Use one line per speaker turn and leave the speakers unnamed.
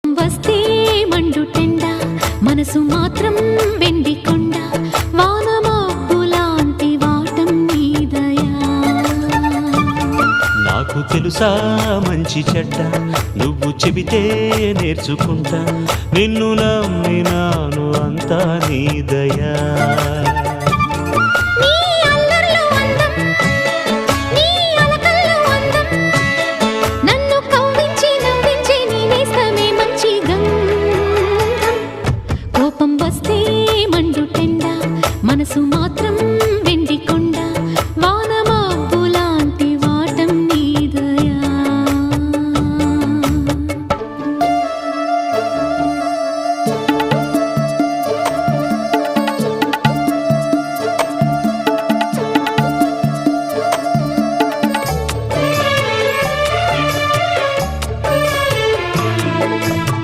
వస్తే మండుటెండ మనసు మాత్రం వెండి కొండ వానమబ్బులాంటి వాటం నీదయా.
నాకు తెలుసా మంచి చెడ్డ నువ్వు చెబితే నేర్చుకుంటా నిన్ను నమ్మినాను అంతా నీదయా.